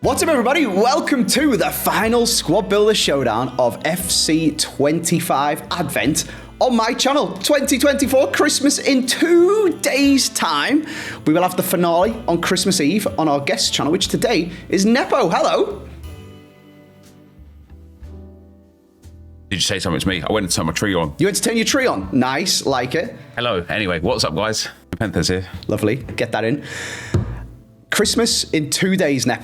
What's up, everybody? Welcome to the final squad builder showdown of FC25 Advent on my channel. 2024 Christmas in 2 days' time. We will have the finale on Christmas Eve on our guest channel, which today is Nepo. Hello. Did you say something to me? I went and turned my tree on. You went to turn your tree on. Nice, like it. Hello. Anyway, what's up, guys? Nepenthez here. Lovely. Get that in. Christmas in 2 days, Nep.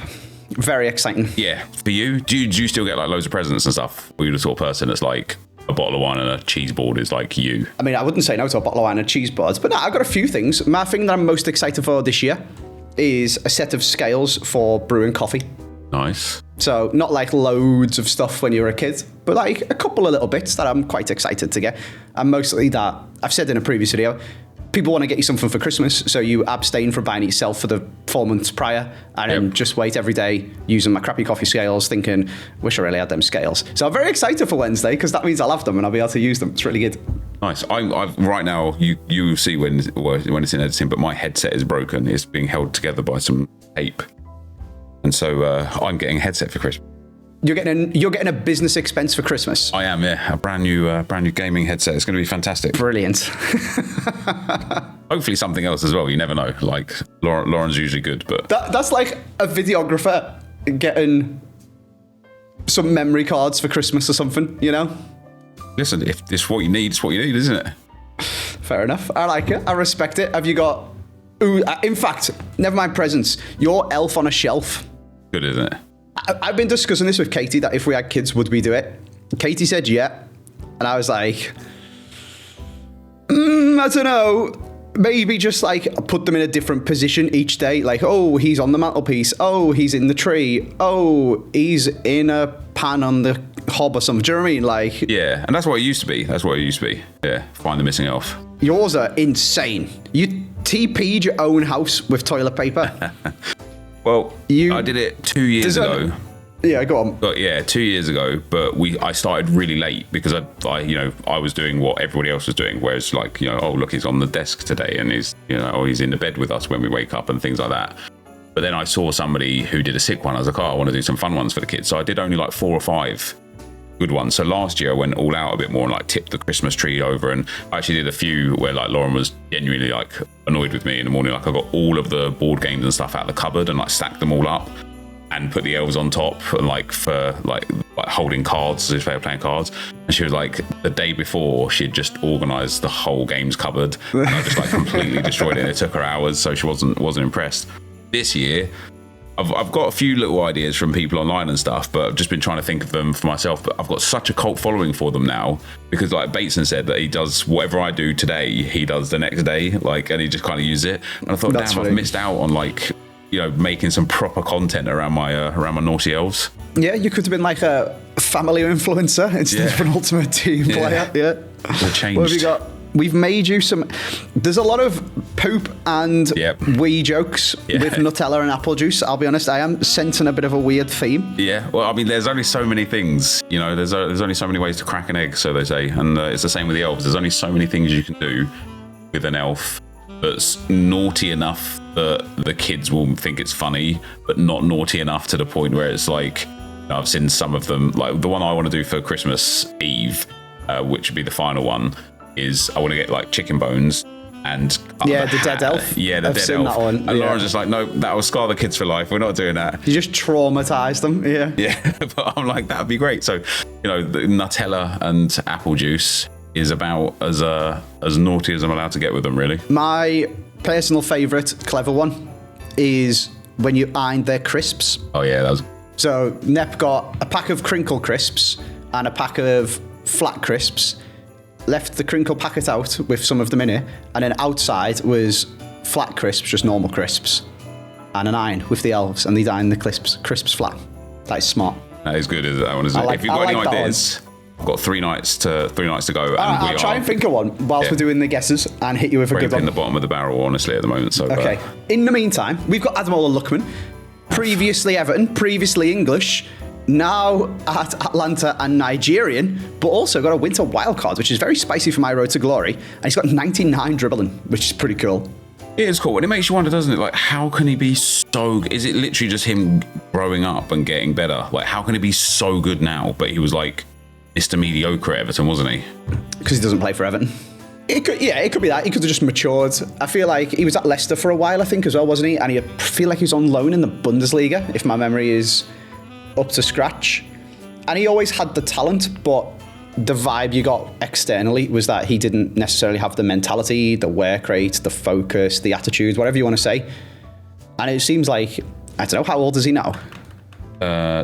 Very exciting. Yeah. For you, do you still get like loads of presents and stuff? Or are you the sort of person that's like a bottle of wine and a cheese board is like you? I mean, I wouldn't say no to a bottle of wine and cheese boards, but no, I've got a few things. My thing that I'm most excited for this year is a set of scales for brewing coffee. Nice. So not like loads of stuff when you were a kid, but like a couple of little bits that I'm quite excited to get. And mostly that, I've said in a previous video, people want to get you something for Christmas, so you abstain from buying it yourself for the 4 months prior, and then just wait every day using my crappy coffee scales, thinking, wish I really had them scales. So I'm very excited for Wednesday, because that means I'll have them and I'll be able to use them. It's really good. Nice. I've right now, you see when it's in editing, but my headset is broken. It's being held together by some tape. And so I'm getting a headset for Christmas. You're getting a business expense for Christmas. I am, yeah. A brand new gaming headset. It's going to be fantastic. Brilliant. Hopefully something else as well. You never know. Like Lauren's usually good, but that's like a videographer getting some memory cards for Christmas or something. You know. Listen, if this is what you need, it's what you need, isn't it? Fair enough. I like it. I respect it. Have you got? Ooh, in fact, never mind presents. Your elf on a shelf. Good, isn't it? I've been discussing this with Katie, that if we had kids, would we do it? Katie said yeah. And I was like, I don't know. Maybe just like put them in a different position each day. Like, oh, he's on the mantelpiece. Oh, he's in the tree. Oh, he's in a pan on the hob or something. Do you know what I mean? Like, yeah, and that's what it used to be. Yeah, find the missing elf. Yours are insane. You TP'd your own house with toilet paper. Well, I did it 2 years ago. Yeah, go on. But yeah, 2 years ago. But I started really late because I was doing what everybody else was doing. Whereas like, oh look, he's on the desk today and he's in the bed with us when we wake up and things like that. But then I saw somebody who did a sick one. I was like, I want to do some fun ones for the kids. So I did only like 4 or 5 good ones. So last year I went all out a bit more and like tipped the Christmas tree over, and I actually did a few where like Lauren was genuinely like annoyed with me in the morning. Like I got all of the board games and stuff out of the cupboard and like stacked them all up and put the elves on top and like for like holding cards as if they were playing cards. And she was like, the day before she'd just organized the whole games cupboard and I just like completely destroyed it, and it took her hours, so she wasn't impressed. This year I've got a few little ideas from people online and stuff, but I've just been trying to think of them for myself. But I've got such a cult following for them now because like Bateson said that he does whatever I do today, he does the next day, like, and he just kind of uses it. And I thought, damn, I've missed out on like, making some proper content around my naughty elves. Yeah, you could have been like a family influencer instead of an Ultimate Team player. Yeah. Changed. What have you got? We've made you some. There's a lot of poop and wee jokes with Nutella and apple juice. I'll be honest, I am sensing a bit of a weird theme. Yeah, well, I mean, there's only so many things, there's only so many ways to crack an egg, so they say. And it's the same with the elves. There's only so many things you can do with an elf that's naughty enough that the kids will think it's funny, but not naughty enough to the point where it's like, I've seen some of them, like the one I want to do for Christmas Eve, which would be the final one, is I want to get like chicken bones and the dead elf. Yeah, the dead elf. That one. And Lauren's just like, no, that will scar the kids for life. We're not doing that. You just traumatize them. Yeah. But I'm like, that'd be great. So, the Nutella and apple juice is about as naughty as I'm allowed to get with them, really. My personal favorite clever one is when you iron their crisps. Oh yeah, that was. So Nep got a pack of crinkle crisps and a pack of flat crisps. Left the crinkle packet out with some of them in it, and then outside was flat crisps, just normal crisps, and an iron with the elves, and they'd iron the crisps flat. That is smart. That is good, that one, isn't it? If you've got any ideas, I've got 3 nights to go. I'll try and think of one whilst we're doing the guesses and hit you with a good one. In the bottom of the barrel, honestly, at the moment. So okay. In the meantime, we've got Ademola Lookman, previously Everton, previously English, now at Atlanta and Nigerian, but also got a winter wildcard, which is very spicy for my road to glory. And he's got 99 dribbling, which is pretty cool. It is cool, and it makes you wonder, doesn't it? Like, how can he be so? Is it literally just him growing up and getting better? Like, how can he be so good now? But he was like Mr. Mediocre at Everton, wasn't he? Because he doesn't play for Everton. It could be that. He could have just matured. I feel like he was at Leicester for a while, I think, as well, wasn't he? And I feel like he was on loan in the Bundesliga, if my memory is up to scratch. And he always had the talent, but the vibe you got externally was that he didn't necessarily have the mentality, the work rate, the focus, the attitude, whatever you want to say. And it seems like, I don't know, how old is he now?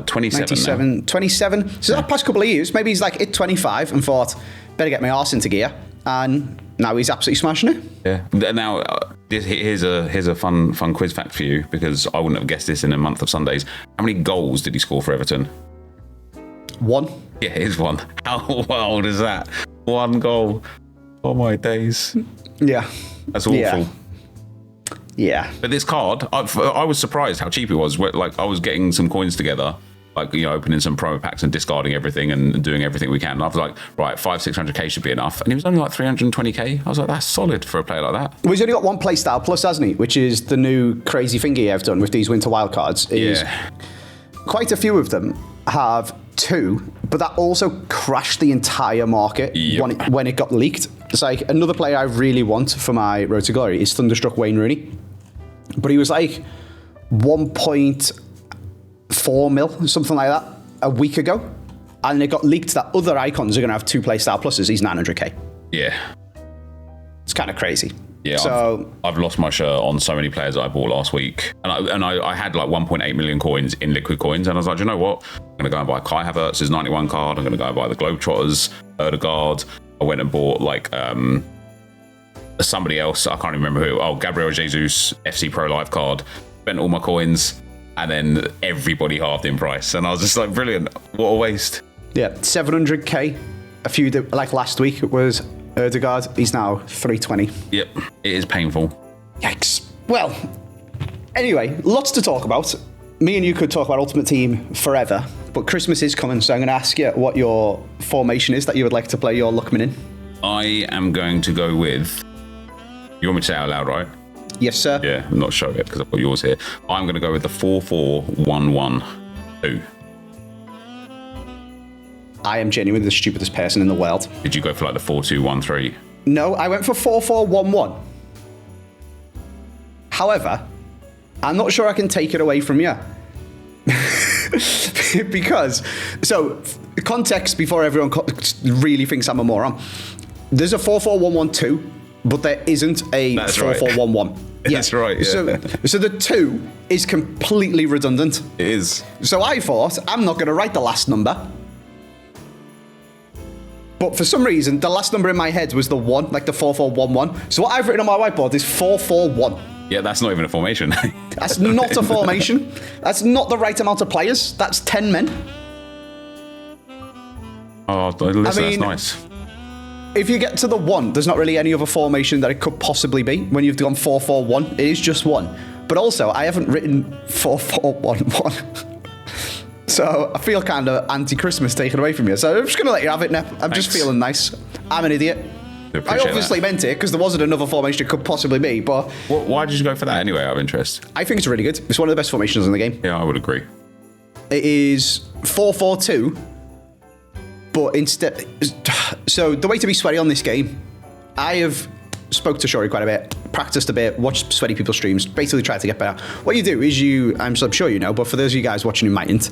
27 27. So that past couple of years, maybe he's like at 25 and thought, better get my arse into gear. And now he's absolutely smashing it. Yeah. Now, here's a fun quiz fact for you, because I wouldn't have guessed this in a month of Sundays. How many goals did he score for Everton? 1. Yeah, it is 1. How wild is that? 1 goal. Oh my days. Yeah. That's awful. Yeah. But this card, I was surprised how cheap it was. Like, I was getting some coins together, like, you know, opening some promo packs and discarding everything and doing everything we can. And I was like, right, 500-600k should be enough. And he was only like 320k. I was like, that's solid for a player like that. Well, he's only got 1 playstyle plus, hasn't he? Which is the new crazy thingy I've done with these winter wildcards. Yeah. Quite a few of them have 2, but that also crashed the entire market when it got leaked. It's like, another player I really want for my Road to Glory is Thunderstruck Wayne Rooney. But he was like 1.4 mil, something like that, a week ago. And it got leaked that other icons are going to have 2 playstyle pluses. He's 900k. Yeah. It's kind of crazy. Yeah, so I've lost my shirt on so many players that I bought last week. And I had like 1.8 million coins in liquid coins. And I was like, you know what? I'm going to go and buy Kai Havertz's 91 card. I'm going to go and buy the Globetrotters, LOOKMAN. I went and bought like somebody else. I can't remember who. Oh, Gabriel Jesus, FC Pro Live card. Spent all my coins. And then everybody halved in price. And I was just like, brilliant. What a waste. Yeah, 700k. A few, like last week, it was Erdegaard. He's now 320. Yep, it is painful. Yikes. Well, anyway, lots to talk about. Me and you could talk about Ultimate Team forever, but Christmas is coming, so I'm going to ask you what your formation is that you would like to play your Lookman in. I am going to go with... You want me to say it out loud, right? Yes, sir. Yeah, I'm not showing it because I've got yours here. I'm going to go with the 4-4-1-1-2. I am genuinely the stupidest person in the world. Did you go for like the 4-2-1-3? No, I went for 4-4-1-1. However, I'm not sure I can take it away from you. Because, so, context before everyone really thinks I'm a moron. There's a 4-4-1-1-2, but there isn't a 4-4-1-1. That's right, yeah. So the 2 is completely redundant. It is. So I thought, I'm not going to write the last number. But for some reason, the last number in my head was the 1, like the 4-4-1-1. So what I've written on my whiteboard is 4-4-1. Yeah, that's not even a formation. That's not a formation. That's not the right amount of players. That's 10 men. Oh, listen, that's nice. If you get to the 1, there's not really any other formation that it could possibly be. When you've gone 4-4-1, it is just 1. But also, I haven't written 4-4-1-1. So I feel kind of anti-Christmas taken away from you. So I'm just going to let you have it, Nep. I'm just feeling nice. I'm an idiot. I obviously meant it because there wasn't another formation it could possibly be, but... Why did you go for that anyway, out of interest? I think it's really good. It's one of the best formations in the game. Yeah, I would agree. It is 4-4-2, but instead... So the way to be sweaty on this game, I have spoke to Shori quite a bit, practiced a bit, watched sweaty people's streams, basically tried to get better. What you do is I'm sure you know, but for those of you guys watching who mightn't,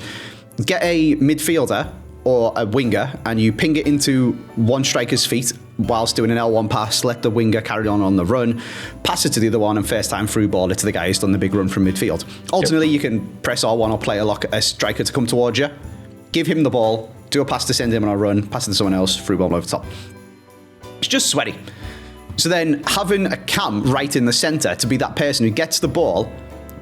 get a midfielder or a winger and you ping it into one striker's feet whilst doing an L1 pass, let the winger carry on the run, pass it to the other one, and first time through ball it to the guy who's done the big run from midfield. Ultimately, you can press R1 or play a striker to come towards you, give him the ball, do a pass to send him on a run, pass it to someone else, through ball over the top. It's just sweaty. So then having a cam right in the centre to be that person who gets the ball,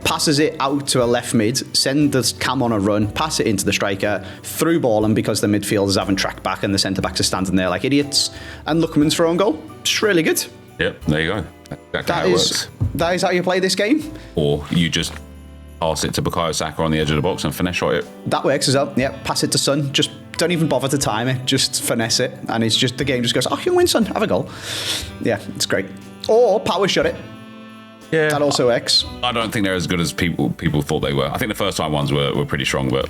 passes it out to a left mid, send the cam on a run, pass it into the striker, through ball, and because the midfielders haven't tracked back and the centre-backs are standing there like idiots, and Lookman's for own goal. It's really good. Yep, there you go. Exactly how it works. That is how you play this game. Or you just pass it to Bukayo Saka on the edge of the box and finesse shot it. That works as well. Yeah, pass it to Son. Just don't even bother to time it. Just finesse it. And it's just, the game just goes, oh, you win, Son. Have a goal. Yeah, it's great. Or power shot it. Yeah, That also works. I don't think they're as good as people thought they were. I think the first time ones were pretty strong, but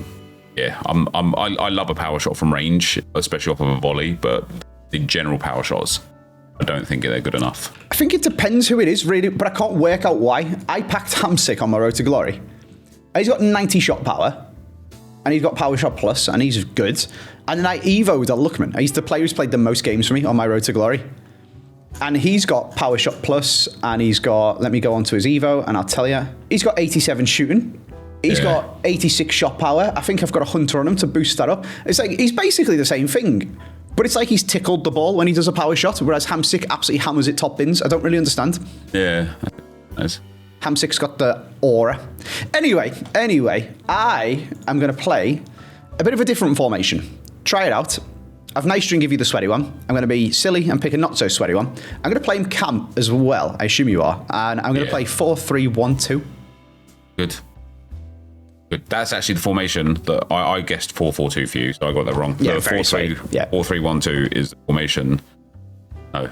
yeah, I love a power shot from range, especially off of a volley. But the general power shots, I don't think they're good enough. I think it depends who it is, really, but I can't work out why. I packed Hamsik on my road to glory. He's got 90 shot power, and he's got power shot plus, and he's good. And then I evoed a Lookman. He's the player who's played the most games for me on my road to glory. And he's got power shot plus, and he's got, let me go on to his evo, and I'll tell you, he's got 87 shooting. He's got 86 shot power. I think I've got a hunter on him to boost that up. It's like, he's basically the same thing. But it's like he's tickled the ball when he does a power shot, whereas Hamsik absolutely hammers it top bins. I don't really understand. Yeah, nice. Hamsik's got the aura. Anyway, I am going to play a bit of a different formation. Try it out. I've nice to give you the sweaty one. I'm going to be silly and pick a not so sweaty one. I'm going to play him camp as well. I assume you are. And I'm going to play 4-3-1-2. Good. That's actually the formation that I guessed 4-4-2 for you, so I got that wrong. Yeah, the very 4-3-1-2 is the formation. No.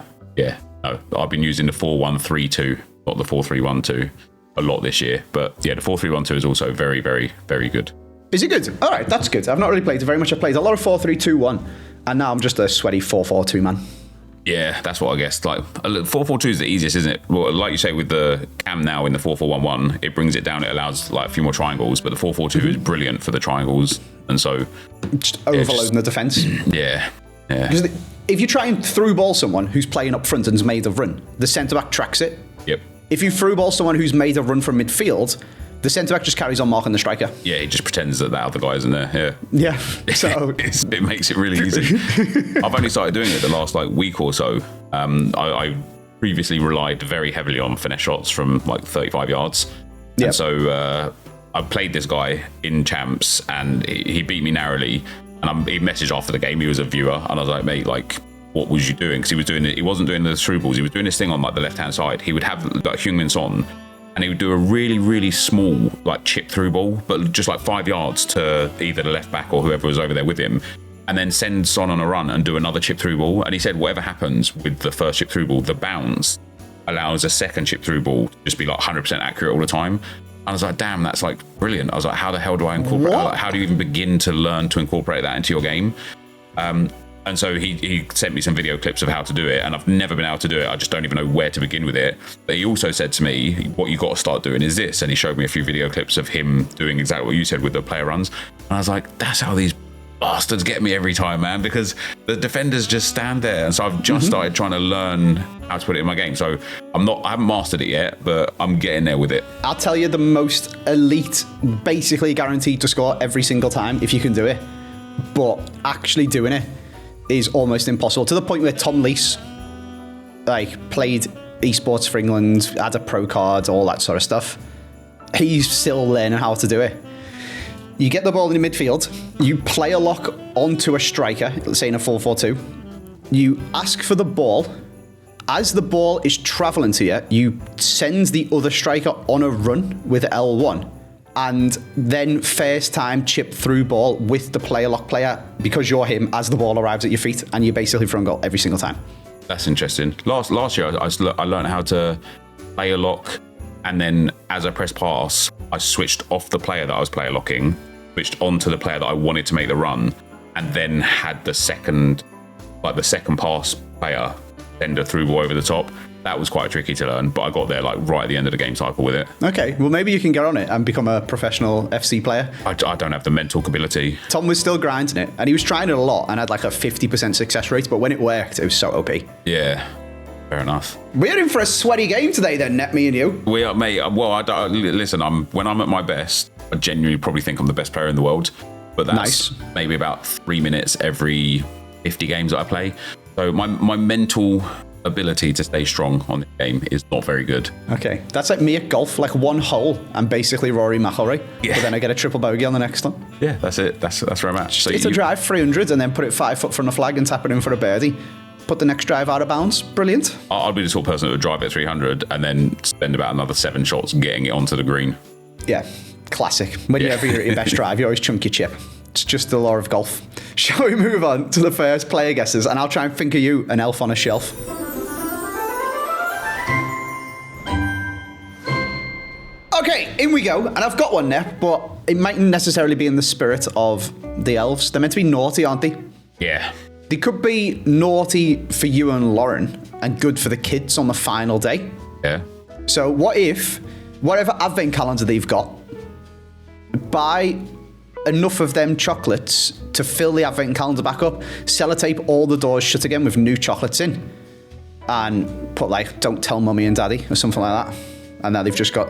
I've been using the 4-1-3-2, not the 4-3-1-2 a lot this year. But yeah, the 4-3-1-2 is also very, very, very good. Is it good? All right, that's good. I've not really played it very much. I played a lot of 4-3-2-1, and now I'm just a sweaty 4-4-2 man. Yeah, that's what I guessed. Like 4-4-2 is the easiest, isn't it? Well, like you say, with the cam now in the 4-4-1-1, it brings it down. It allows like a few more triangles, but the 4-4-2 is brilliant for the triangles, and so just overloading the defense. Yeah. Because if you try and through ball someone who's playing up front and's made of run, the centre back tracks it. Yep. If you through ball someone who's made of run from midfield, the centre back just carries on marking the striker. Yeah, he just pretends that other guy isn't there. Yeah. So it makes it really easy. I've only started doing it the last week or so. I previously relied very heavily on finesse shots from 35 yards. Yep. And so I played this guy in champs, and he beat me narrowly. And he messaged after the game. He was a viewer, and I was like, mate, what was you doing? Because he wasn't doing the through balls. He was doing this thing on the left hand side. He would have Heung-min on, and he would do a really, really small chip through ball, but just 5 yards to either the left back or whoever was over there with him, and then send Son on a run and do another chip through ball. And he said whatever happens with the first chip through ball, the bounce allows a second chip through ball to just be 100% accurate all the time. And I was like, damn, that's brilliant. I was like, how the hell do I incorporate that? How do you even begin to learn to incorporate that into your game? And so he sent me some video clips of how to do it, and I've never been able to do it. I just don't even know where to begin with it. But he also said to me, what you got to start doing is this. And he showed me a few video clips of him doing exactly what you said with the player runs. And I was like, that's how these bastards get me every time, man, because the defenders just stand there. And so I've just started trying to learn how to put it in my game. So I haven't mastered it yet, but I'm getting there with it. I'll tell you, the most elite, basically guaranteed to score every single time if you can do it. But actually doing it is almost impossible, to the point where Tom Lees played esports for England, had a pro card, all that sort of stuff. He's still learning how to do it. You get the ball in the midfield, you play a lock onto a striker, let's say in a 4-4-2. You ask for the ball. As the ball is traveling to you, you send the other striker on a run with L1. And then first time chip through ball with the player lock player, because you're him, as the ball arrives at your feet, and you basically throw a goal every single time. That's interesting. Last year I learned how to play a lock, and then as I press pass, I switched off the player that I was player locking, switched onto the player that I wanted to make the run, and then had the second pass player send a through ball over the top. That was quite tricky to learn, but I got there right at the end of the game cycle with it. Okay, well maybe you can get on it and become a professional FC player. I don't have the mental ability. Tom was still grinding it, and he was trying it a lot and had a 50% success rate, but when it worked, it was so OP. Yeah, fair enough. We're in for a sweaty game today then, Net, me and you. We are, mate. Well, listen, when I'm at my best, I genuinely probably think I'm the best player in the world, but that's maybe about 3 minutes every 50 games that I play. So my mental ability to stay strong on the game is not very good. Okay, that's like me at golf, one hole, I'm basically Rory McIlroy, but then I get a triple bogey on the next one. Yeah, that's it. That's where I'm at. So it's a drive 300 and then put it 5 foot from the flag and tap it in for a birdie. Put the next drive out of bounds. Brilliant. I'll be the sort of person that would drive at 300 and then spend about another 7 shots getting it onto the green. Yeah, classic. When you're ever at your best drive, you always chunk your chip. It's just the law of golf. Shall we move on to the first player guesses, and I'll try and think of you an elf on a shelf. in we go. And I've got one there, but it mightn't necessarily be in the spirit of the elves. They're meant to be naughty, aren't they? Yeah. They could be naughty for you and Lauren and good for the kids on the final day. Yeah. So what if, whatever advent calendar they've got, buy enough of them chocolates to fill the advent calendar back up, sellotape all the doors shut again with new chocolates in, and put like, don't tell mummy and daddy or something like that. And now they've just got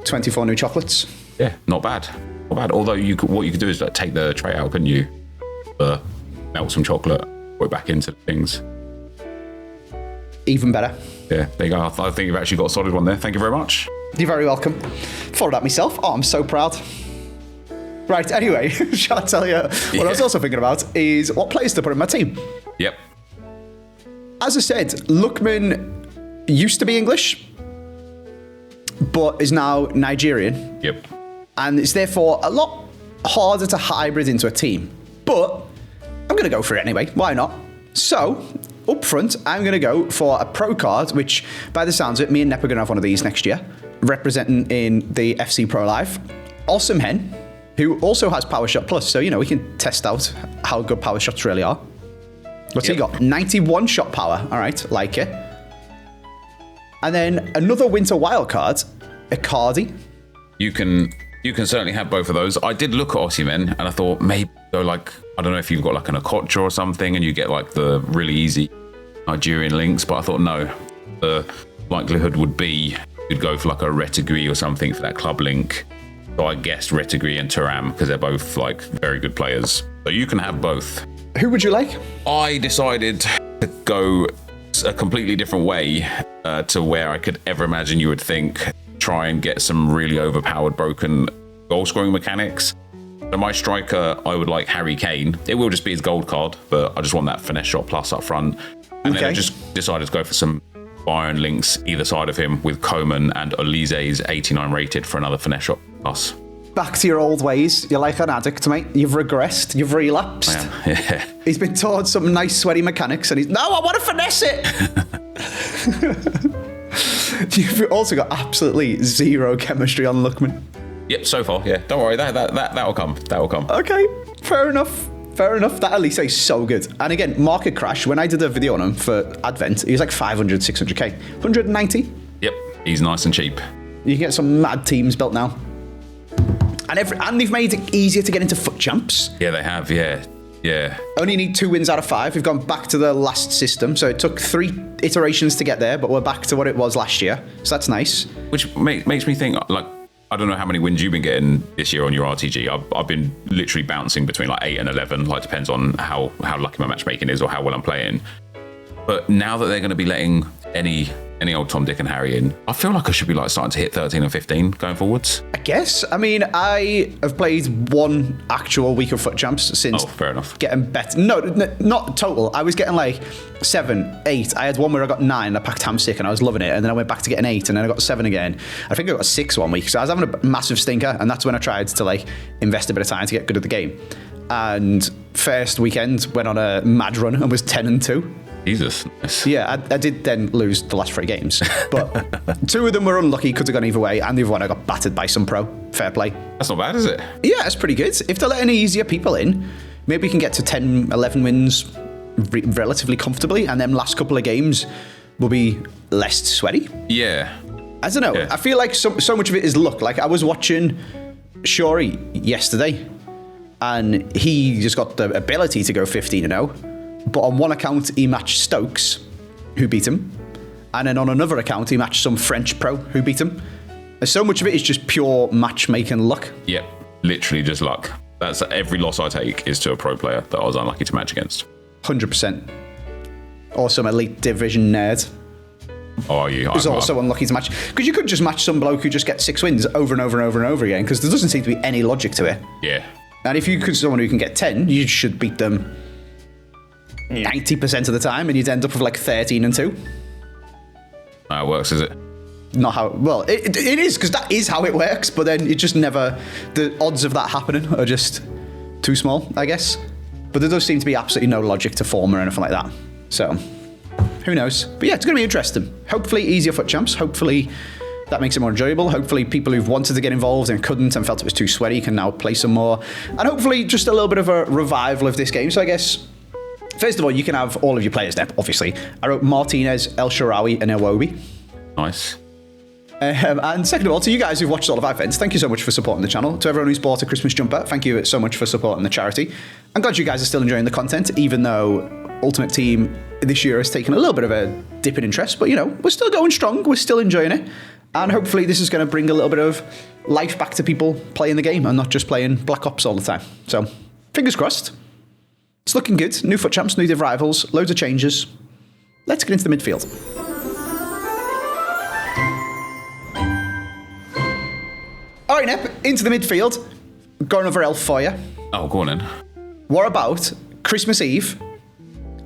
24 new chocolates. Yeah, not bad. Not bad. Although what you could do is like, take the tray out, couldn't you? Melt some chocolate, put it back into things. Even better. Yeah, there you go. I think you've actually got a solid one there. Thank you very much. You're very welcome. Thought that myself. Oh, I'm so proud. Right, anyway, shall I tell you what I was also thinking about is what players to put in my team. Yep. As I said, Lookman used to be English, but is now Nigerian. Yep. And it's therefore a lot harder to hybrid into a team. But I'm going to go for it anyway. Why not? So, up front, I'm going to go for a pro card, which, by the sounds of it, me and Nep are going to have one of these next year, representing in the FC Pro Live. Awesome Hen, who also has Power Shot Plus, so, you know, we can test out how good power shots really are. What's he got? 91 shot power. All right, like it. And then another winter wildcard, Icardi. You can certainly have both of those. I did look at Osimhen and I thought maybe go like, I don't know if you've got like an Okocha or something and you get like the really easy Nigerian links, but I thought no, the likelihood would be you'd go for like a Retegui or something for that club link. So I guessed Retegui and Thuram because they're both like very good players. So you can have both. Who would you like? I decided to go a completely different way to where I could ever imagine you would think. Try and get some really overpowered, broken goal scoring mechanics. So my striker, I would like Harry Kane. It will just be his gold card, but I just want that finesse shot plus up front. And then I just decided to go for some Bayern links either side of him with Coman and Olise's 89 rated for another finesse shot plus. Back to your old ways. You're like an addict, mate. You've regressed. You've relapsed. I am, yeah. He's been taught some nice sweaty mechanics and he's, no, I want to finesse it. You've also got absolutely zero chemistry on Lookman. Yep, so far, yeah. Don't worry, that'll come. That'll come. Okay, fair enough. Fair enough. That Elise is so good. And again, market crash. When I did a video on him for Advent, he was like 500, 600k. 190. Yep, he's nice and cheap. You can get some mad teams built now. And they've made it easier to get into foot champs. Yeah, they have, yeah. Yeah. Only need 2 wins out of 5. We've gone back to the last system. So it took 3 iterations to get there, but we're back to what it was last year. So that's nice. Which makes me think, like, I don't know how many wins you've been getting this year on your RTG. I've been literally bouncing between like 8 and 11. Like, depends on how lucky my matchmaking is or how well I'm playing. But now that they're going to be letting any old Tom, Dick and Harry in, I feel like I should be like starting to hit 13 and 15 going forwards. I guess. I mean, I have played 1 actual week of foot champs since. Oh, fair enough. Getting better. No, not total. I was getting like 7, 8. I had one where I got 9. I packed Hamstick and I was loving it. And then I went back to getting 8 and then I got 7 again. I think I got 6 one week. So I was having a massive stinker. And that's when I tried to like invest a bit of time to get good at the game. And first weekend went on a mad run and was 10 and 2. Jesus. Nice. Yeah, I did then lose the last 3 games, but 2 of them were unlucky, could have gone either way, and the other one I got battered by some pro. Fair play. That's not bad, is it? Yeah, it's pretty good. If they're letting easier people in, maybe we can get to 10, 11 wins relatively comfortably, and then last couple of games will be less sweaty. Yeah. I don't know. Yeah. I feel like so much of it is luck. Like, I was watching Shori yesterday, and he just got the ability to go 15-0. But on one account, he matched Stokes, who beat him. And then on another account, he matched some French pro who beat him. And so much of it is just pure matchmaking luck. Yep, literally just luck. That's every loss I take is to a pro player that I was unlucky to match against. 100%. Or some elite division nerd. Oh, are you? Who's also unlucky to match. Because you could just match some bloke who just gets 6 wins over and over and over and over again, because there doesn't seem to be any logic to it. Yeah. And if you could someone who can get 10, you should beat them 90% of the time, and you'd end up with like 13 and 2. How it works, is it? Not how, well, it is, because that is how it works, but then it just never, the odds of that happening are just too small, I guess. But there does seem to be absolutely no logic to form or anything like that. So, who knows? But yeah, it's going to be interesting. Hopefully easier foot champs. Hopefully That makes it more enjoyable. Hopefully people who've wanted to get involved and couldn't and felt it was too sweaty can now play some more. And hopefully just a little bit of a revival of this game. So I guess, first of all, you can have all of your players there, obviously. I wrote Martinez, El Shaarawy, and Iwobi. Nice. And second of all, to you guys who've watched all of our events, thank you so much for supporting the channel. To everyone who's bought a Christmas jumper, thank you so much for supporting the charity. I'm glad you guys are still enjoying the content, even though Ultimate Team this year has taken a little bit of a dip in interest. But, you know, we're still going strong. We're still enjoying it. And hopefully this is going to bring a little bit of life back to people playing the game and not just playing Black Ops all the time. So, fingers crossed. It's looking good. New FUT champs, new div rivals, loads of changes. Let's get into the midfield. All right, Nep, into the midfield. Got another elf for you. Oh, go on then. What about Christmas Eve?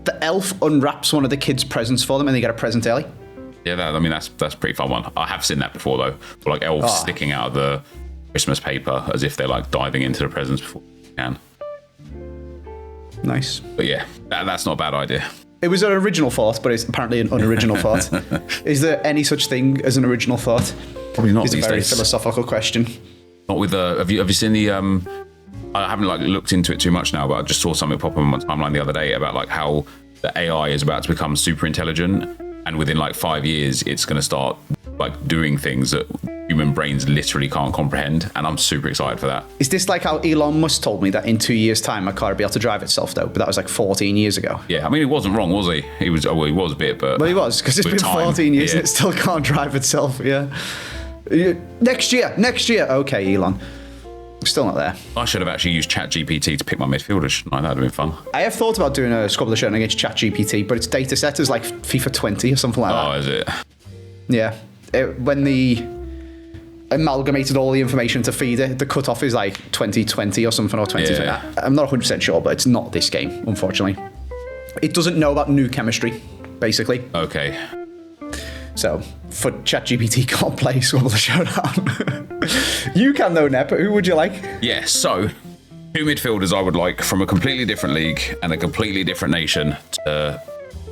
The elf unwraps one of the kids' presents for them and they get a present early. Yeah, that's a pretty fun one. I have seen that before, though. Like elves sticking out of the Christmas paper as if they're like diving into the presents before they can. Nice. But yeah, that's not a bad idea. It was an original thought, but it's apparently an unoriginal thought. Is there any such thing as an original thought? Probably not. It's a very days. philosophical question. Not with have you seen the I haven't like looked into it too much now, but I just saw something pop up on my timeline the other day about like how the AI is about to become super intelligent, and within like 5 years it's going to start like doing things that human brains literally can't comprehend, and I'm super excited for that. Is this like how Elon Musk told me that in 2 years' time my car would be able to drive itself, though? But that was like 14 years ago. Yeah, I mean, he wasn't wrong, was he? He was. Well, he was a bit, but well, he was, because it's been 14 years and it still can't drive itself. Yeah. Next year. Okay, Elon. Still not there. I should have actually used ChatGPT to pick my midfielders, shouldn't I? That'd have been fun. I have thought about doing a squad of the Showdown against ChatGPT, but its data set is like FIFA 20 or something like that. Oh, is it? Yeah. When the amalgamated all the information to feed it, the cutoff is like 2020 or something, or 2020. Yeah. I'm not 100% sure, but it's not this game, unfortunately. It doesn't know about new chemistry, basically. Okay. So, for ChatGPT can't play Squabble the Showdown. You can though, Nep. Who would you like? Yeah, so 2 midfielders I would like from a completely different league and a completely different nation to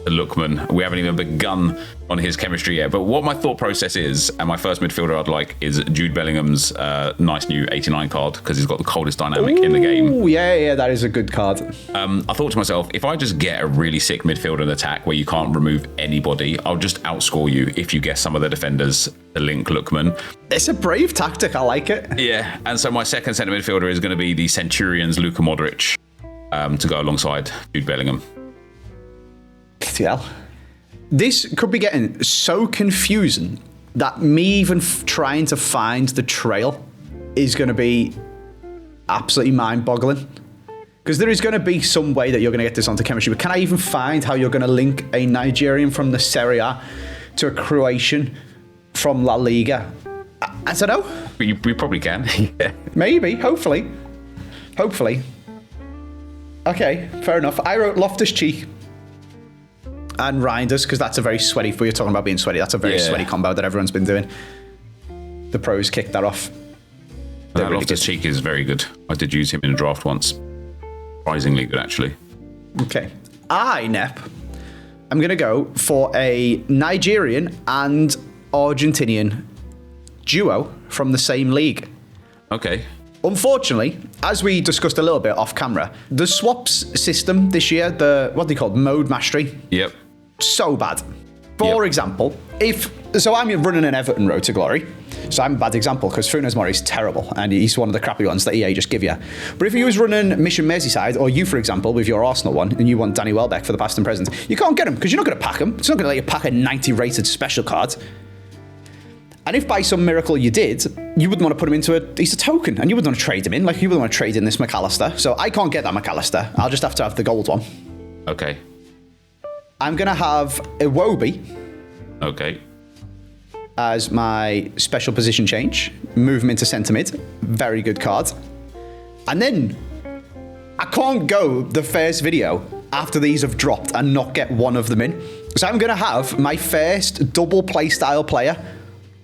Lookman. We haven't even begun on his chemistry yet, but what my thought process is, and my first midfielder I'd like is Jude Bellingham's nice new 89 card, because he's got the coldest dynamic in the game. Oh, yeah, that is a good card. I thought to myself, if I just get a really sick midfielder in attack where you can't remove anybody, I'll just outscore you if you guess some of the defenders to link Lookman. It's a brave tactic, I like it. Yeah, and so my second centre midfielder is going to be the Centurions Luka Modric to go alongside Jude Bellingham. Yeah. This could be getting so confusing that me even trying to find the trail is going to be absolutely mind-boggling. Because there is going to be some way that you're going to get this onto chemistry, but can I even find how you're going to link a Nigerian from the Serie A to a Croatian from La Liga? I don't know. We probably can. Yeah. Maybe, hopefully. Okay, fair enough. I wrote Loftus-Cheek and Reinders, because that's a very sweaty, for you're talking about being sweaty, that's a very sweaty combo that everyone's been doing. The pros kicked that off. Really Loftus-Cheek is very good. I did use him in a draft once. Surprisingly good, actually. Okay. Nep, I'm going to go for a Nigerian and Argentinian duo from the same league. Okay. Unfortunately, as we discussed a little bit off camera, the swaps system this year, what they called mode mastery. Yep. So bad. For example, so I'm running an Everton Road to Glory, so I'm a bad example because Funes Mori's terrible and he's one of the crappy ones that EA just give you. But if you was running Mission Merseyside, or you, for example, with your Arsenal one, and you want Danny Welbeck for the past and present, you can't get him because you're not going to pack him. It's not going to let you pack a 90 rated special card. And if by some miracle you did, you wouldn't want to put him into he's a token, and you wouldn't want to trade him in. Like, you wouldn't want to trade in this McAllister. So I can't get that McAllister. I'll just have to have the gold one. Okay. I'm going to have Iwobi. Okay. As my special position change. Move him into centre mid. Very good card. And then I can't go the first video after these have dropped and not get one of them in. So I'm going to have my first double play style player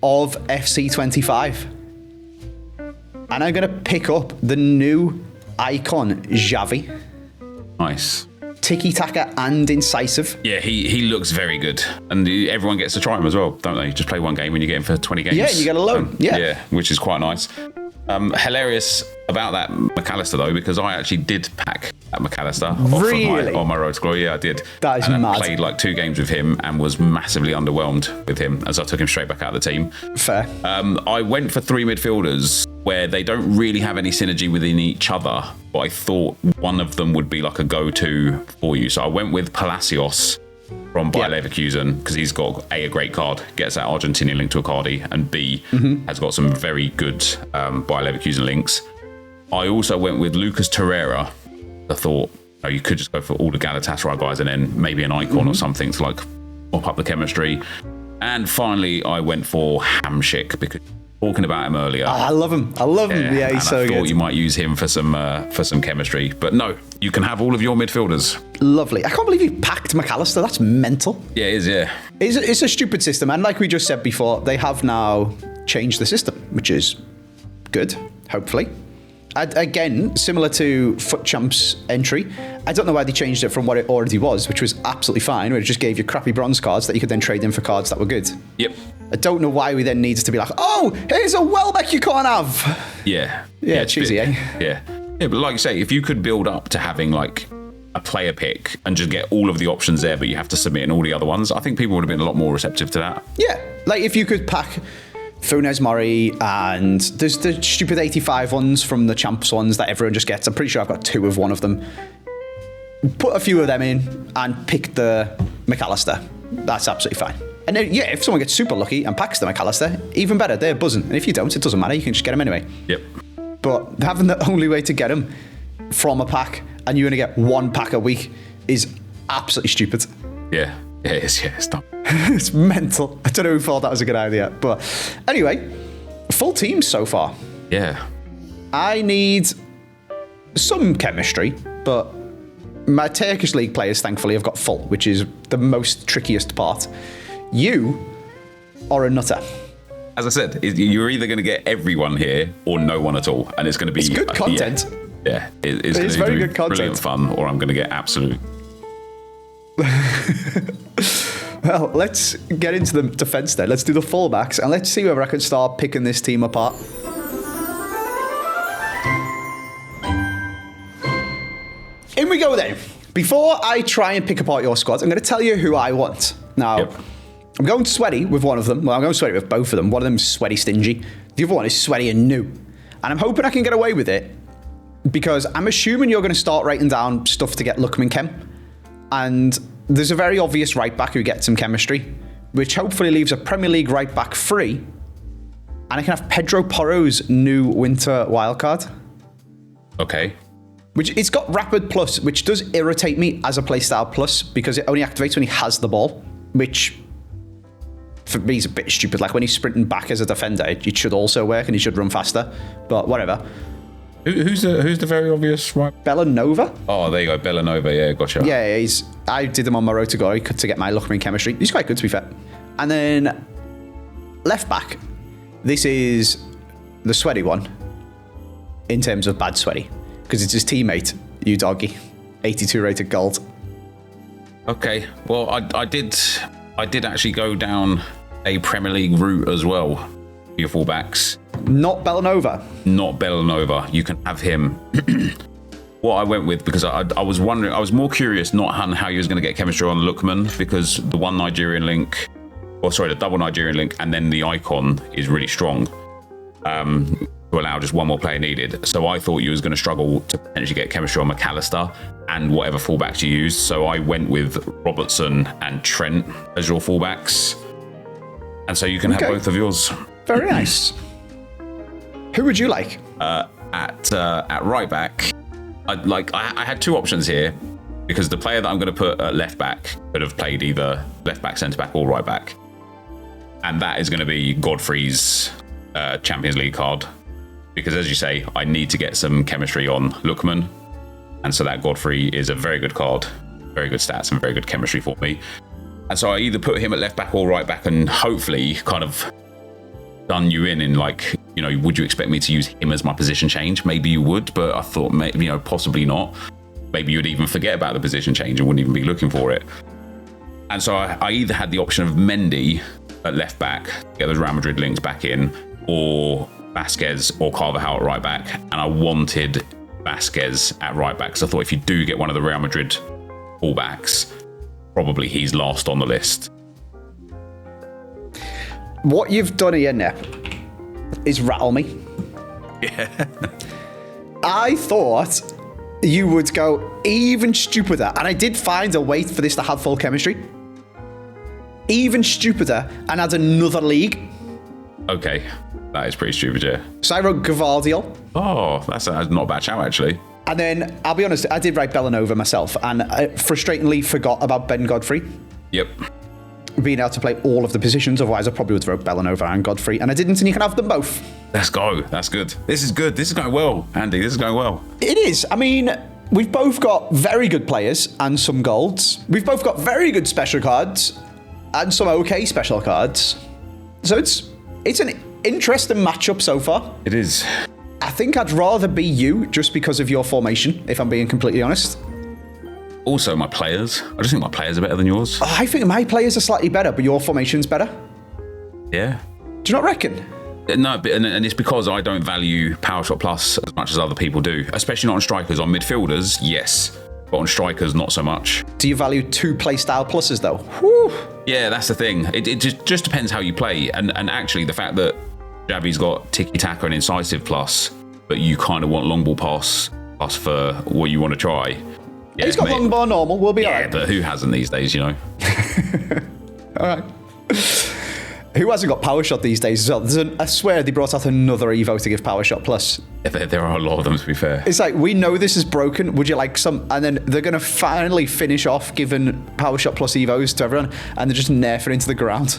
of FC25. And I'm going to pick up the new icon, Xavi. Nice. tiki-taka and incisive. Yeah, he looks very good. And everyone gets to try him as well, don't they? Just play one game and you get him for 20 games. Yeah, you get a loan. Yeah, which is quite nice. Hilarious about that McAllister, though, because I actually did pack that McAllister on my road to glory. Yeah, I did. That is and mad. I played like 2 games with him and was massively underwhelmed with him, as I took him straight back out of the team. Fair. I went for 3 midfielders where they don't really have any synergy within each other, but I thought one of them would be like a go-to for you. So I went with Palacios from Bayer Leverkusen, because he's got a great card, gets that Argentinian link to a Cardi, and B, has got some very good Bayer Leverkusen links. I also went with Lucas Torreira. I thought, you could just go for all the Galatasaray guys and then maybe an icon or something to like mop up the chemistry. And finally, I went for Hamsik, because talking about him earlier. I love him. Yeah, he's so good. I thought you might use him for some chemistry, but no, you can have all of your midfielders. Lovely. I can't believe you packed McAllister. That's mental. Yeah, it is, yeah. It's a stupid system, and like we just said before, they have now changed the system, which is good, hopefully. Again, similar to Foot Champ's entry, I don't know why they changed it from what it already was, which was absolutely fine, where it just gave you crappy bronze cards that you could then trade in for cards that were good. Yep. I don't know why we then needed to be like, oh, here's a Welbeck you can't have. Yeah. Yeah, cheesy, eh? Yeah. Yeah, but like you say, if you could build up to having like a player pick and just get all of the options there, but you have to submit in all the other ones, I think people would have been a lot more receptive to that. Yeah, like if you could pack Funes Mori, and there's the stupid 85 ones from the Champs ones that everyone just gets. I'm pretty sure I've got 2 of one of them. Put a few of them in and pick the McAllister. That's absolutely fine. And then, yeah, if someone gets super lucky and packs the McAllister, even better, they're buzzing. And if you don't, it doesn't matter. You can just get them anyway. Yep. But having the only way to get them from a pack and you only get 1 pack a week is absolutely stupid. Yeah. Yeah, it's dumb. It's mental. I don't know who thought that was a good idea. But anyway, full team so far. Yeah. I need some chemistry, but my Turkish league players, thankfully, have got full, which is the most trickiest part. You are a nutter. As I said, you're either going to get everyone here or no one at all. And it's going to be... It's good content. Yeah. It's going to be brilliant fun, or I'm going to get absolute... Well, let's get into the defence then. Let's do the fullbacks and let's see whether I can start picking this team apart. In we go then. Before I try and pick apart your squad, I'm going to tell you who I want. Now, I'm going sweaty with one of them. Well, I'm going sweaty with both of them. One of them is sweaty stingy. The other one is sweaty and new. And I'm hoping I can get away with it because I'm assuming you're going to start writing down stuff to get Lookman chem. And there's a very obvious right back who gets some chemistry, which hopefully leaves a Premier League right back free. And I can have Pedro Porro's new winter wildcard. Okay. Which it's got Rapid Plus, which does irritate me as a playstyle plus because it only activates when he has the ball, which for me is a bit stupid. Like when he's sprinting back as a defender, it should also work and he should run faster, but whatever. Who's the very obvious right? Bellanova? Oh, there you go, Bellanova. Yeah, gotcha. Yeah, I did him on my road to glory to get my Lookman chemistry. He's quite good, to be fair. And then left back. This is the sweaty one in terms of bad sweaty because it's his teammate, you doggy, 82 rated gold. Okay, well, I did actually go down a Premier League route as well for your fullbacks. Not Bellanova. Not Bellanova. You can have him. What I went with, because I was wondering, I was more curious not on how you was going to get chemistry on Lookman, because the one Nigerian link, the double Nigerian link, and then the icon is really strong to allow just one more player needed. So I thought you was going to struggle to potentially get chemistry on McAllister and whatever fullbacks you used. So I went with Robertson and Trent as your fullbacks. And so you can have both of yours. Very nice. Who would you like? At right back, I had 2 options here because the player that I'm going to put at left back could have played either left back, centre back, or right back, and that is going to be Godfrey's Champions League card. Because as you say, I need to get some chemistry on Lookman, and so that Godfrey is a very good card, very good stats, and very good chemistry for me. And so I either put him at left back or right back, and hopefully kind of done you in like, you know, would you expect me to use him as my position change? Maybe you would, but I thought maybe, possibly not. maybe you'd even forget about the position change and wouldn't even be looking for it. And so I either had the option of Mendy at left back, get those Real Madrid links back in, or Vasquez or Carvajal at right back. And I wanted Vasquez at right back. So I thought if you do get one of the Real Madrid fullbacks, probably he's last on the list. What you've done here, Nep, is rattle me. Yeah. I thought you would go even stupider, and I did find a way for this to have full chemistry. Even stupider, and add another league. Okay, that is pretty stupid, yeah. So I wrote Gavardiol. Oh, that's not a bad shout, actually. And then, I'll be honest, I did write Bellanova myself, and I frustratingly forgot about Ben Godfrey. Yep. Being able to play all of the positions, otherwise I probably would have wrote Bellanova and Godfrey, and I didn't, and you can have them both. Let's go. That's good. This is good. This is going well, Andy. This is going well. It is. I mean, we've both got very good players and some golds. We've both got very good special cards and some okay special cards. So it's an interesting matchup so far. It is. I think I'd rather be you just because of your formation, if I'm being completely honest. Also, my players. I just think my players are better than yours. I think my players are slightly better, but your formation's better. Yeah. Do you not reckon? No, and it's because I don't value Power Shot Plus as much as other people do, especially not on strikers. On midfielders, yes, but on strikers, not so much. Do you value 2 playstyle pluses, though? Whew. Yeah, that's the thing. It just depends how you play. And actually, the fact that Javi's got tiki-taka and incisive plus, but you kind of want long ball pass plus for what you want to try. Yeah, he's got long ball normal, we'll be alright. Yeah, but who hasn't these days, you know? Alright. Who hasn't got Power Shot these days as well? I swear they brought out another Evo to give Power Shot Plus. Yeah, there are a lot of them, to be fair. It's like, we know this is broken. Would you like some? And then they're going to finally finish off giving Power Shot Plus Evos to everyone, and they're just nerfing into the ground.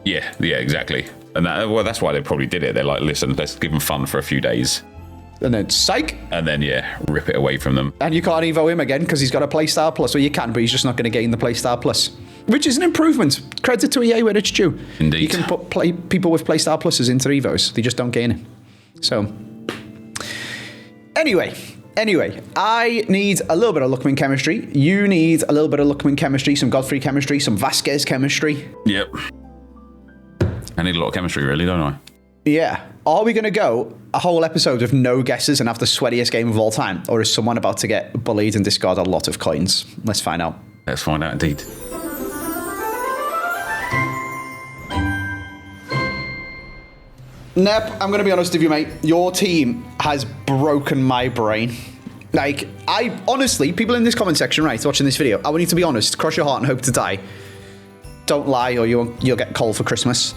Yeah, exactly. And that's why they probably did it. They're like, listen, let's give them fun for a few days. And then, psych! And then, rip it away from them. And you can't Evo him again because he's got a Playstyle Plus. Well, you can, but he's just not going to gain the Playstyle Plus. Which is an improvement. Credit to EA where it's due. Indeed. You can put people with Playstyle Pluses into Evos. They just don't gain it. So, anyway, I need a little bit of Lookman chemistry. You need a little bit of Lookman chemistry, some Godfrey chemistry, some Vasquez chemistry. Yep. I need a lot of chemistry, really, don't I? Yeah. Are we going to go a whole episode with no guesses and have the sweatiest game of all time? Or is someone about to get bullied and discard a lot of coins? Let's find out. Let's find out, indeed. Nep, I'm going to be honest with you, mate. Your team has broken my brain. Like, I honestly, people in this comment section, right, watching this video, I want you to be honest, cross your heart and hope to die. Don't lie or you'll get cold for Christmas.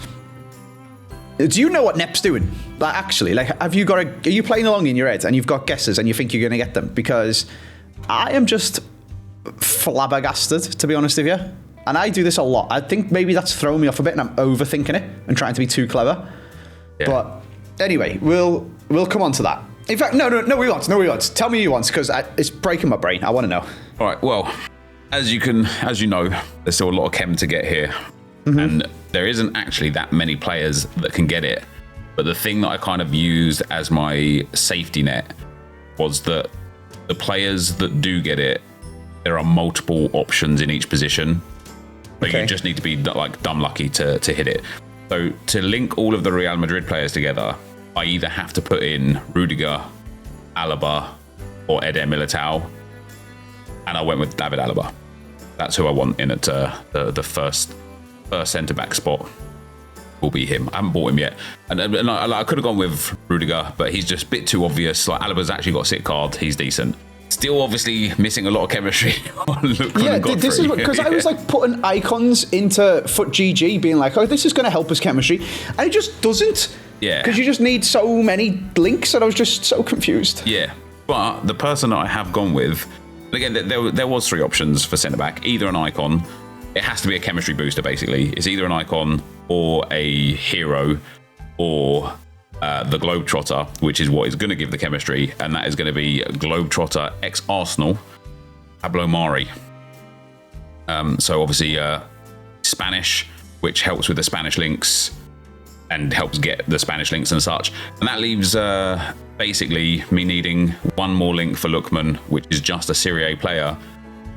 Do you know what Nep's doing? Like, actually, like, are you playing along in your head and you've got guesses and you think you're going to get them? Because I am just flabbergasted, to be honest with you. And I do this a lot. I think maybe that's throwing me off a bit and I'm overthinking it and trying to be too clever. Yeah. But anyway, we'll come on to that. In fact, no, we won't. Tell me you want, because it's breaking my brain. I want to know. All right, well, as you know, there's still a lot of chem to get here. Mm-hmm. And there isn't actually that many players that can get it. But the thing that I kind of used as my safety net was that the players that do get it, there are multiple options in each position. But okay. You just need to be like dumb lucky to hit it. So to link all of the Real Madrid players together, I either have to put in Rudiger, Alaba, or Eder Militao. And I went with David Alaba. That's who I want in at the first centre-back spot. Will be him. I haven't bought him yet. And I could have gone with Rudiger, but he's just a bit too obvious. Like, Alaba's actually got a sit card. He's decent. Still obviously missing a lot of chemistry on Lookman and Godfrey. This is because I was like putting icons into Foot GG being like, oh, this is going to help us chemistry. And it just doesn't. Yeah. Because you just need so many links and I was just so confused. Yeah. But the person that I have gone with, again, there was 3 options for centre-back. Either an icon. It has to be a chemistry booster, basically. It's either an icon or a hero or the Globetrotter, which is what is going to give the chemistry, and that is going to be Globetrotter ex-Arsenal, Pablo Mari. So obviously Spanish, which helps with the Spanish links, and helps get the Spanish links and such. And that leaves basically me needing one more link for Lookman, which is just a Serie A player.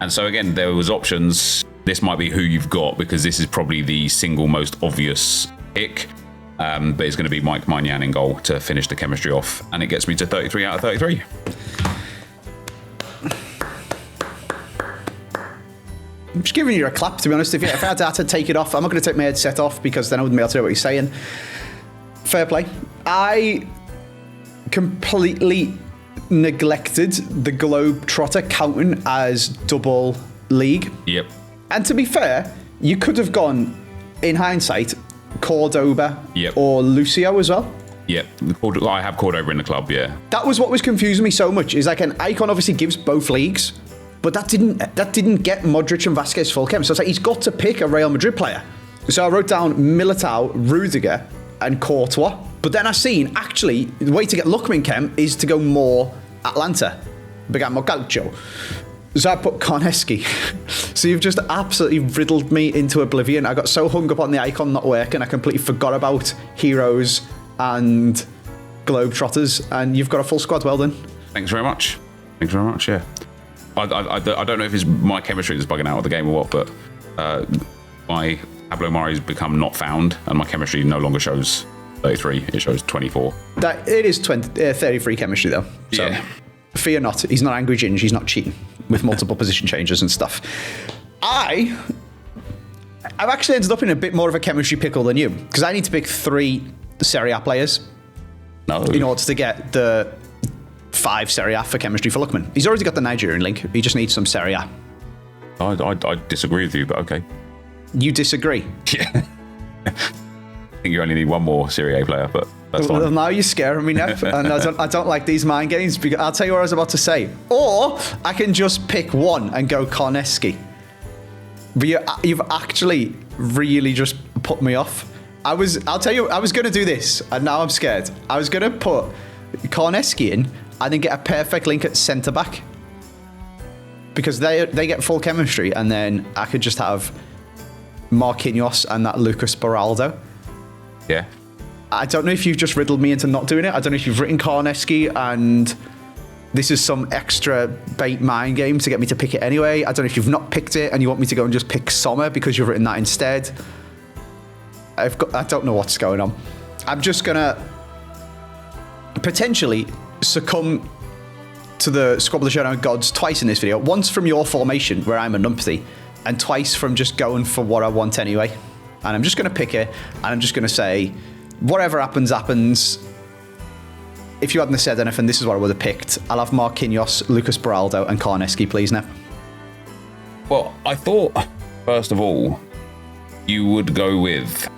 And so again, there was options. This might be who you've got, because this is probably the single most obvious pick. But it's going to be Mike Maignan in goal to finish the chemistry off. And it gets me to 33 out of 33. I'm just giving you a clap, to be honest. If I had to take it off, I'm not going to take my headset off, because then I wouldn't be able to hear what you're saying. Fair play. I completely neglected the Globetrotter counting as double league. Yep. And to be fair, you could have gone, in hindsight, Cordoba or Lucio as well. Yep. I have Cordoba in the club, yeah. That was what was confusing me so much, is like an icon obviously gives both leagues, but that didn't get Modric and Vasquez full chem. So it's like he's got to pick a Real Madrid player. So I wrote down Militao, Rudiger, and Courtois. But then I seen, actually, the way to get Lookman chem is to go more Atlanta. Begamo Gaucho. So I put Korneski. So you've just absolutely riddled me into oblivion. I got so hung up on the icon not working, I completely forgot about Heroes and Globetrotters, and you've got a full squad. Well done. Thanks very much. Thanks very much, yeah. I don't know if it's my chemistry that's bugging out of the game or what, but my Pablo Mari's become not found, and my chemistry no longer shows 33, it shows 24. It is 33 chemistry, though. So yeah. Fear not. He's not Angry Ginge. He's not cheating with multiple position changes and stuff. I've actually ended up in a bit more of a chemistry pickle than you, because I need to pick 3 Serie A players in order to get the 5 Serie A for chemistry for Lookman. He's already got the Nigerian link. He just needs some Serie A. I disagree with you, but okay. You disagree? Yeah. I think you only need one more Serie A player, but that's fine. Well, now you're scaring me, Nep, and I don't like these mind games, because I'll tell you what I was about to say. Or I can just pick one and go Korneski. But you've actually really just put me off. I'll tell you, I was going to do this, and now I'm scared. I was going to put Korneski in and then get a perfect link at centre-back, because they get full chemistry, and then I could just have Marquinhos and that Lucas Beraldo. Yeah. I don't know if you've just riddled me into not doing it. I don't know if you've written Korneski and this is some extra bait mind game to get me to pick it anyway. I don't know if you've not picked it and you want me to go and just pick Sommer because you've written that instead. I don't know what's going on. I'm just going to potentially succumb to the Squabble the Showdown gods twice in this video. Once from your formation, where I'm a numpty, and twice from just going for what I want anyway. And I'm just going to pick it, and I'm just going to say, whatever happens, happens. If you hadn't said anything, this is what I would have picked. I'll have Marquinhos, Lucas Beraldo, and Korneski, please, Nep. Well, I thought, first of all, you would go with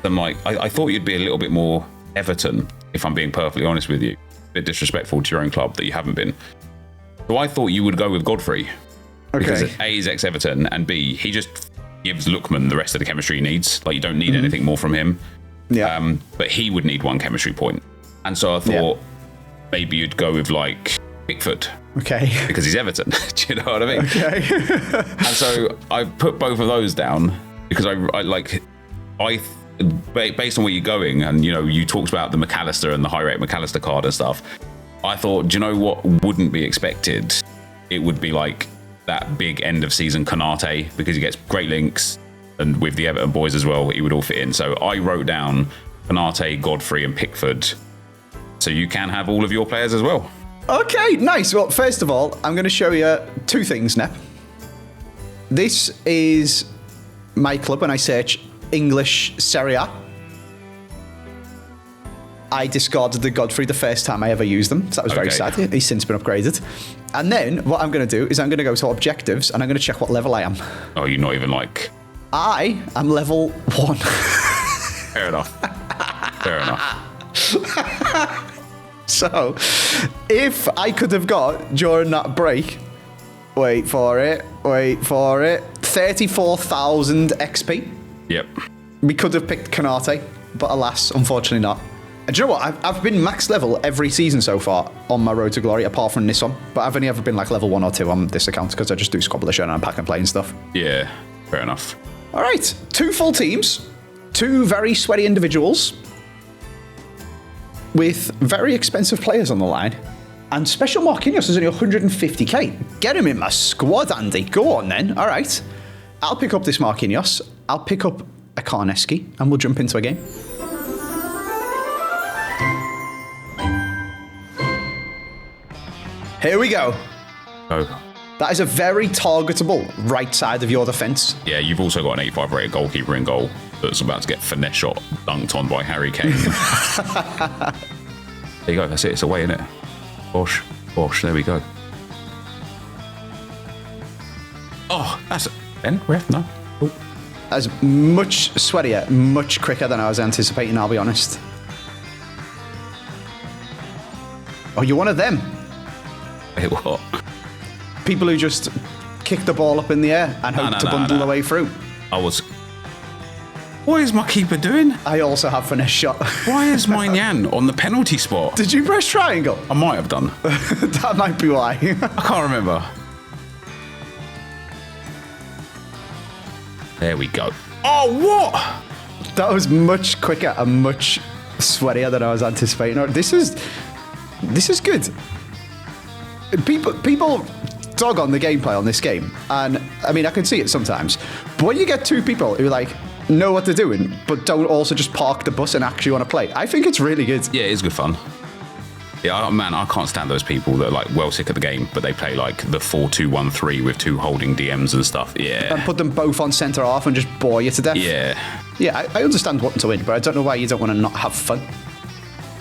some, like, I thought you'd be a little bit more Everton, if I'm being perfectly honest with you. A bit disrespectful to your own club that you haven't been. So I thought you would go with Godfrey. Okay. Because A, is ex-Everton, and B, he just gives Lookman the rest of the chemistry he needs. Like, you don't need anything more from him. Yeah. But he would need one chemistry point. And so I thought maybe you'd go with, like, Pickford. Okay. Because he's Everton. Do you know what I mean? Okay. And so I put both of those down because based on where you're going, and, you know, you talked about the McAllister and the high rate McAllister card and stuff, I thought, do you know what wouldn't be expected? It would be like that big end of season Konate, because he gets great links, and with the Everton boys as well, he would all fit in. So I wrote down Konate, Godfrey, and Pickford, so you can have all of your players as well. Okay, nice. Well, first of all, I'm going to show you 2 things, Nep. This is my club when I search English Serie A. I discarded the Godfrey the first time I ever used them, so that was very sad. He's since been upgraded. And then what I'm going to do is I'm going to go to objectives and I'm going to check what level I am. Oh, you're not even like... I am level 1. Fair enough. Fair enough. So, if I could have got, during that break, wait for it, 34,000 XP. Yep. We could have picked Konate, but alas, unfortunately not. And do you know what? I've been max level every season so far on my road to glory, apart from this one. But I've only ever been like level 1 or 2 on this account because I just do Squabble the Showdown and pack and play and stuff. Yeah, fair enough. All right, 2 full teams. Two very sweaty individuals with very expensive players on the line. And Special Marquinhos is only 150k. Get him in my squad, Andy. Go on then. All right. I'll pick up this Marquinhos. I'll pick up a Karneski, and we'll jump into a game. Here we go. Oh. That is a very targetable right side of your defence. Yeah, you've also got an 85 rated goalkeeper in goal that's about to get finesse shot dunked on by Harry Kane. There you go. That's it. It's away, isn't it? Bosh. Bosh. There we go. Oh, that's it. Ben? Ref? No. Oh. That's much sweatier, much quicker than I was anticipating, I'll be honest. Oh, you're one of them. Wait, what? People who just kick the ball up in the air and hope to bundle the way through. I was... What is my keeper doing? I also have finesse shot. Why is my Nyan on the penalty spot? Did you press triangle? I might have done. That might be why. I can't remember. There we go. Oh, what? That was much quicker and much sweatier than I was anticipating. This is good. People dog on the gameplay on this game, and I mean I can see it sometimes. But when you get two people who like know what they're doing, but don't also just park the bus and actually want to play, I think it's really good. Yeah, it is good fun. Yeah, man, I can't stand those people that are like well sick of the game, but they play like the 4-2-1-3 with two holding DMs and stuff. Yeah. And put them both on centre half and just bore you to death. Yeah. Yeah, I understand wanting to win, but I don't know why you don't want to not have fun.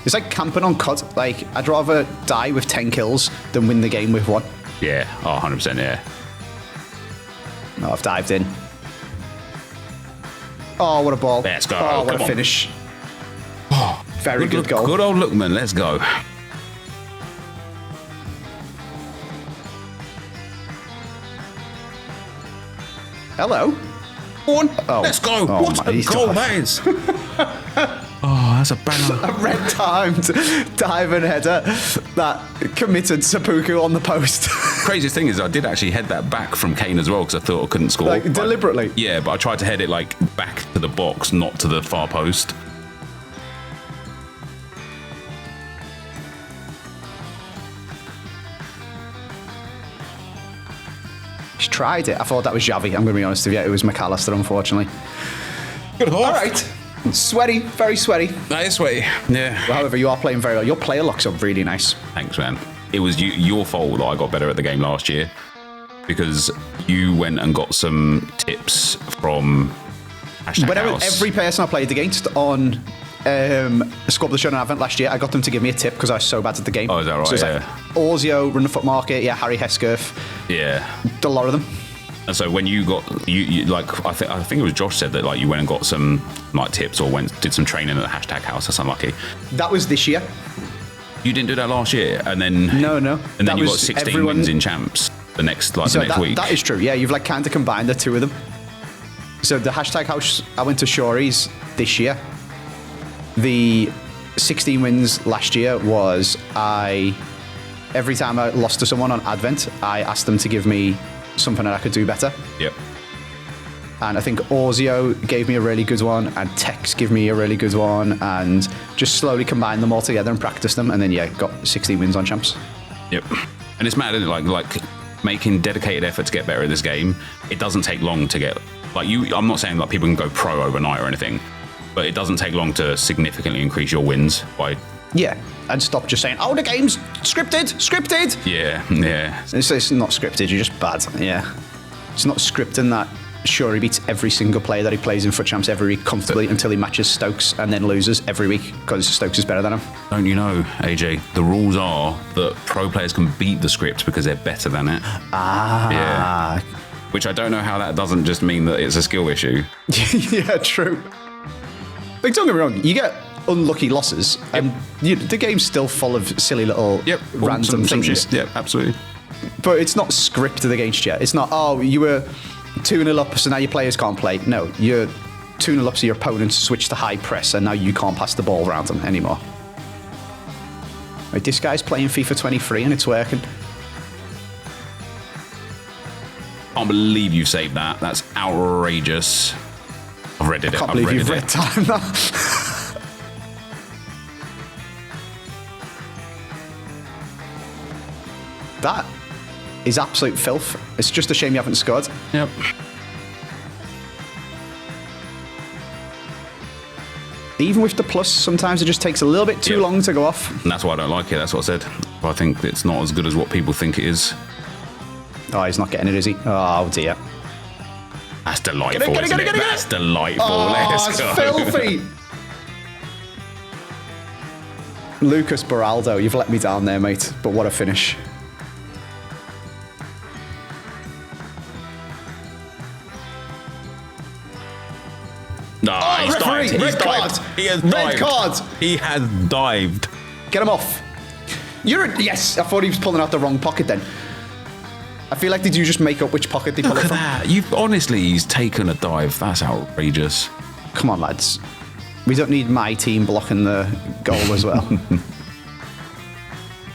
It's like camping on COD. Like, I'd rather die with 10 kills than win the game with 1. Yeah, 100%, yeah. No, I've dived in. Oh, what a ball. Let's go. Oh, what Come a on. finish. Oh, very good goal. Good old Lookman, let's go. Hello. On. Oh. Let's go. Oh, What a goal that is. Oh, that's a banger. A red-timed diving header that committed seppuku on the post. Craziest thing is I did actually head that back from Kane as well because I thought I couldn't score. Like, deliberately? Yeah, but I tried to head it like back to the box, not to the far post. He's tried it. I thought that was Xavi, I'm going to be honest with you. It was McAllister, unfortunately. Good All right. Sweaty, very sweaty. That is sweaty. Yeah. However, you are playing very well. Your player locks are really nice. Thanks, man. It was your fault that I got better at the game last year because you went and got some tips from #house. Every person I played against on Squad of the Showdown event last year, I got them to give me a tip because I was so bad at the game. Oh, is that right? So it's Yeah. like Orzio, Run the Foot Market, yeah, Harry Hesketh. Yeah. A lot of them. And so when you got you like I think it was Josh said that like you went and got some like tips or did some training at the #house. That's unlucky. That was this year. You didn't do that last year, and then No. and then That you got was 16 wins in champs the next week. That is true. Yeah, you've like kind of combined the two of them. So the #house, I went to Shorey's this year. The 16 wins last year was every time I lost to someone on Advent, I asked them to give me something that I could do better. Yep. And I think Orzio gave me a really good one, and Tex gave me a really good one, and just slowly combined them all together and practiced them, and then yeah, got 16 wins on champs. Yep. And it's mad, isn't it? Like making dedicated effort to get better at this game. It doesn't take long to get I'm not saying like people can go pro overnight or anything, but it doesn't take long to significantly increase your wins by. Yeah, and stop just saying, "Oh, the game's scripted." Yeah. It's not scripted. You're just bad. Yeah, it's not scripting that. Sure, he beats every single player that he plays in FUT Champs every week comfortably until he matches Stokes and then loses every week because Stokes is better than him. Don't you know, AJ? The rules are that pro players can beat the script because they're better than it. Yeah. Which I don't know how that doesn't just mean that it's a skill issue. Yeah, true. Like, don't get me wrong, you get unlucky losses, and the game's still full of silly little random things. Yeah, absolutely. But it's not scripted against you. It's not, oh, you were 2-0 up, so now your players can't play. No, you're 2-0 up, so your opponents switch to high press, and now you can't pass the ball around them anymore. Right, this guy's playing FIFA 23, and it's working. Can't believe you saved that. That's outrageous. I've read it. I can't believe you've read time now. That is absolute filth. It's just a shame you haven't scored. Yep. Even with the plus, sometimes it just takes a little bit too long to go off. And that's why I don't like it. That's what I said. I think it's not as good as what people think it is. Oh, he's not getting it, is he? Oh, dear. That's delightful, isn't it? That's delightful. Let's go. Filthy. Lucas Beraldo, you've let me down there, mate. But what a finish. No, he's referee, dived. He's red card. dived. He has Red dived. card. He has dived. Get him off. Yes, I thought he was pulling out the wrong pocket then. I feel like, did you just make up which pocket they pull it from? Look at that. Honestly, he's taken a dive. That's outrageous. Come on, lads. We don't need my team blocking the goal as well.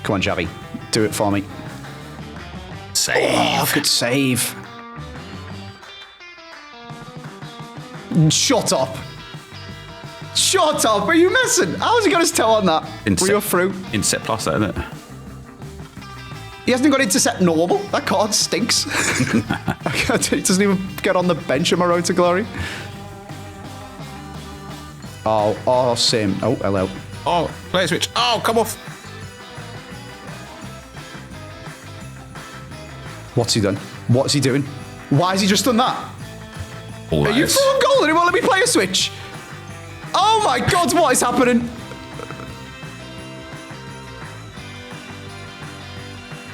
Come on, Javi. Do it for me. Save. Oh, good save. Shut up. Shut up. Are you messing? How was he got his toe on that? Were you through? Inset plus, that, isn't it? He hasn't got intercept normal. That card stinks. He doesn't even get on the bench on my road to glory. Oh, Sim. Oh, hello. Oh, player switch. Oh, come off. What's he done? What's he doing? Why has he just done that? All Are you full goal and he won't let me play a switch? Oh my God, what is happening?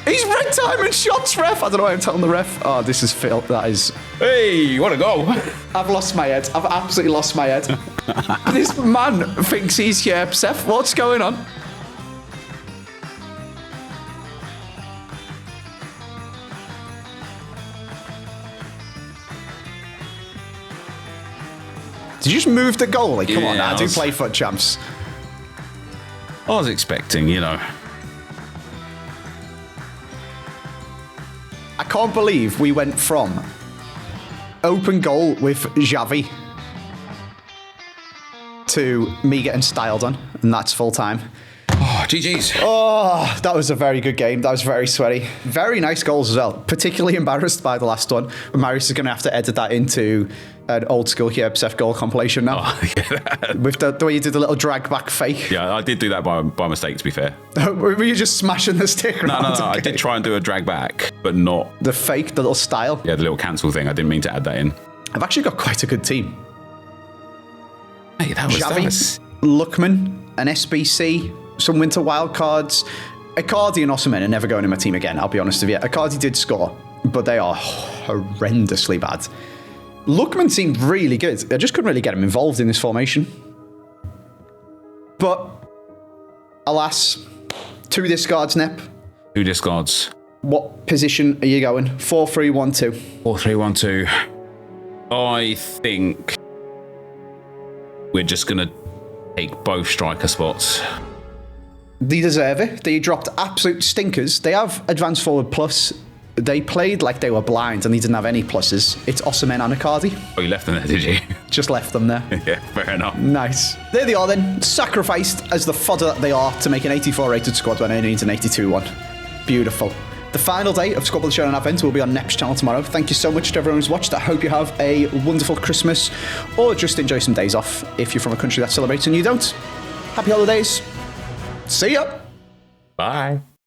He's red time and shots, ref. I don't know why I'm telling the ref. Oh, this is Phil. That is... Hey, what a goal. I've lost my head. I've absolutely lost my head. This man thinks he's here. Seth, what's going on? Did you just move the goalie? Come on now, do play foot champs. I was expecting, you know. I can't believe we went from open goal with Xavi to me getting styled on, and that's full time. Oh, GG's. Oh, that was a very good game. That was very sweaty. Very nice goals as well. Particularly embarrassed by the last one. Marius is going to have to edit that into an old school Seth goal compilation now. Oh, yeah. With the way you did the little drag back fake. Yeah, I did do that by mistake, to be fair. Were you just smashing the stick around? No. I did try and do a drag back, but not... The fake, the little style? Yeah, the little cancel thing. I didn't mean to add that in. I've actually got quite a good team. Hey, that was... Xavi, Lookman, an SBC, some winter wildcards. Icardi and Osimhen are never going in my team again, I'll be honest with you. Icardi did score, but they are horrendously bad. Lookman seemed really good. I just couldn't really get him involved in this formation. But, alas, 2 discards, Nep. 2 discards. What position are you going? 4-3-1-2. 4-3-1-2. I think we're just going to take both striker spots. They deserve it. They dropped absolute stinkers. They have advanced forward plus. They played like they were blind and they didn't have any pluses. It's Osimhen and Icardi. Oh, you left them there, did you? Just left them there. Yeah, fair enough. Nice. There they are then, sacrificed as the fodder that they are to make an 84 rated squad when I need an 82 one. Beautiful. The final day of Squad with the Showdown Advent will be on Nep's channel tomorrow. Thank you so much to everyone who's watched. I hope you have a wonderful Christmas or just enjoy some days off if you're from a country that celebrates and you don't. Happy holidays. See ya. Bye.